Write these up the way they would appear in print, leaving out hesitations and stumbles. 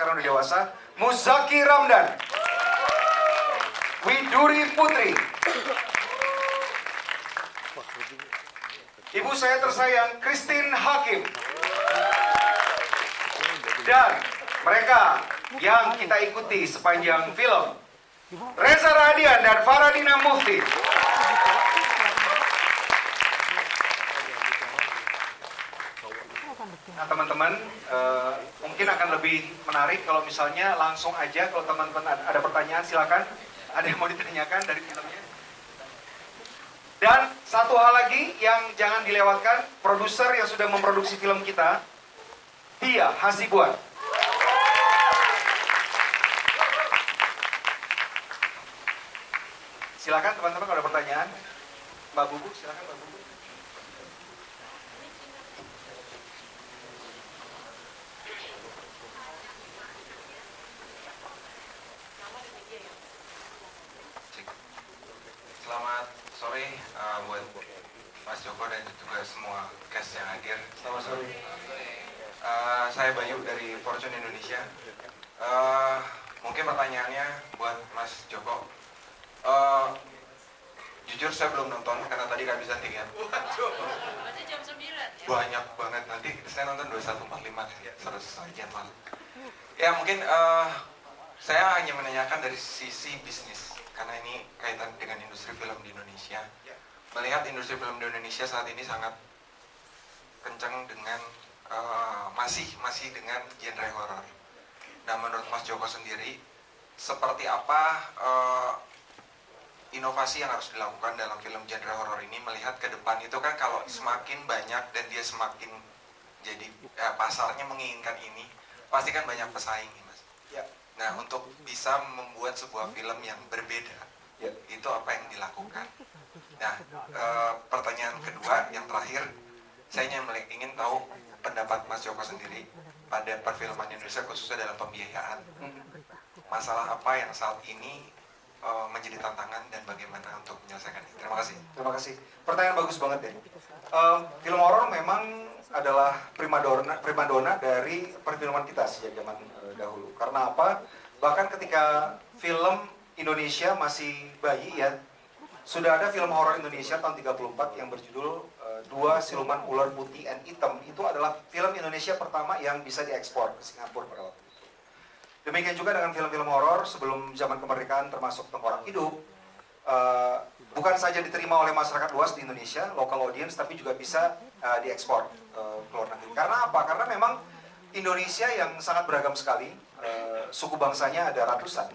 sekarang udah dewasa, Muzaki Ramdan, Widuri Putri, ibu saya tersayang Christine Hakim, dan mereka yang kita ikuti sepanjang film, Reza Radian dan Faradina Mufti. Nah teman-teman, mungkin akan lebih menarik kalau misalnya langsung aja, kalau teman-teman ada pertanyaan silakan. Ada yang mau ditanyakan dari filmnya? Dan satu hal lagi yang jangan dilewatkan, produser yang sudah memproduksi film kita, Tia Hasibuan. Silakan teman-teman kalau ada pertanyaan. Mbak Bubu, silakan Mbak Bubu. Selamat sore buat Mas Joko dan juga semua cast yang hadir. Selamat sore. Saya Bayu dari Fortune Indonesia. Mungkin pertanyaannya buat Mas Joko. Jujur saya belum nonton karena tadi kehabisan tiket. Berarti jam 9 ya? Banyak banget, nanti saya nonton 21.45 selesai jadwal. Ya mungkin saya hanya menanyakan dari sisi bisnis, karena ini kaitan dengan industri film di Indonesia. Melihat industri film di Indonesia saat ini sangat kencang dengan masih dengan genre horor. Nah menurut Mas Joko sendiri, seperti apa inovasi yang harus dilakukan dalam film genre horor ini, melihat ke depan itu kan kalau semakin banyak dan dia semakin jadi pasarnya menginginkan ini, pasti kan banyak pesaing nih Mas. Ya. Nah untuk bisa membuat sebuah film yang berbeda, Ya. itu apa yang dilakukan? Nah pertanyaan kedua yang terakhir, saya ingin tahu pendapat Mas Joko sendiri pada perfilman Indonesia khususnya dalam pembiayaan. Masalah apa yang saat ini menjadi tantangan dan bagaimana untuk menyelesaikan ini? Terima kasih. Terima kasih. Pertanyaan bagus banget ya. Film horor memang adalah primadona dari perfilman kita sejak zaman dahulu. Karena apa? Bahkan ketika film Indonesia masih bayi ya, sudah ada film horor Indonesia tahun 34 yang berjudul Dua Siluman Ular Putih and Hitam. Itu adalah film Indonesia pertama yang bisa diekspor ke Singapura pada waktu itu. Demikian juga dengan film-film horor sebelum zaman kemerdekaan termasuk Tengkorak Hidup, bukan saja diterima oleh masyarakat luas di Indonesia, local audience, tapi juga bisa diekspor ke luar negeri. Karena apa? Karena memang Indonesia yang sangat beragam sekali, suku bangsanya ada ratusan.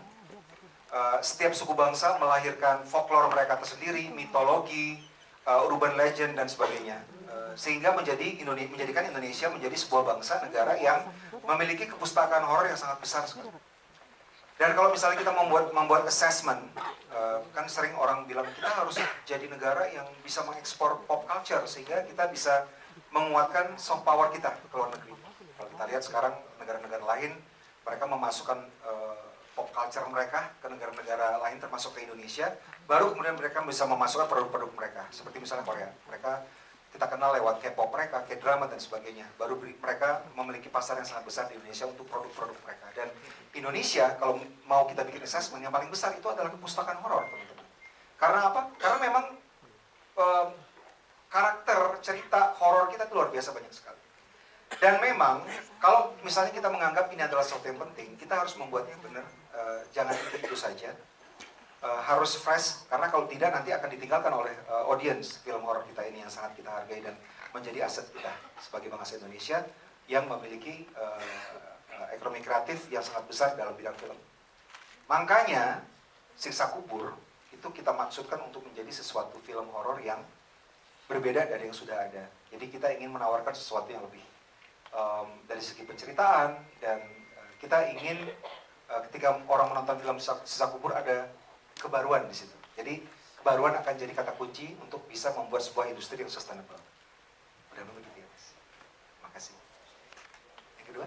Setiap suku bangsa melahirkan folklore mereka tersendiri, mitologi, urban legend dan sebagainya. Sehingga menjadikan Indonesia menjadi sebuah bangsa negara yang memiliki kepustakaan horor yang sangat besar sekali. Dan kalau misalnya kita membuat assessment, kan sering orang bilang kita harus jadi negara yang bisa mengekspor pop culture sehingga kita bisa menguatkan soft power kita ke luar negeri. Kalau kita lihat sekarang negara-negara lain, mereka memasukkan pop culture mereka ke negara-negara lain termasuk ke Indonesia, baru kemudian mereka bisa memasukkan produk-produk mereka. Seperti misalnya Korea, mereka kita kenal lewat K-pop mereka, K-drama dan sebagainya. Baru mereka memiliki pasar yang sangat besar di Indonesia untuk produk-produk mereka. Dan Indonesia kalau mau kita bikin assessment yang paling besar itu adalah kepustakaan horor, teman-teman. Karena apa? Karena memang karakter cerita horor kita itu luar biasa banyak sekali. Dan memang kalau misalnya kita menganggap ini adalah sesuatu yang penting, kita harus membuatnya benar. Jangan itu saja. Harus fresh, karena kalau tidak nanti akan ditinggalkan oleh audience film horor kita ini yang sangat kita hargai dan menjadi aset kita sebagai bangsa Indonesia yang memiliki ekonomi kreatif yang sangat besar dalam bidang film. Makanya Siksa Kubur itu kita maksudkan untuk menjadi sesuatu film horor yang berbeda dari yang sudah ada. Jadi kita ingin menawarkan sesuatu yang lebih dari segi penceritaan, dan kita ingin ketika orang menonton film Siksa Kubur ada kebaruan di situ. Jadi kebaruan akan jadi kata kunci untuk bisa membuat sebuah industri yang sustainable. Mudah-mudahan begitu ya, Mas. Makasih. Yang kedua?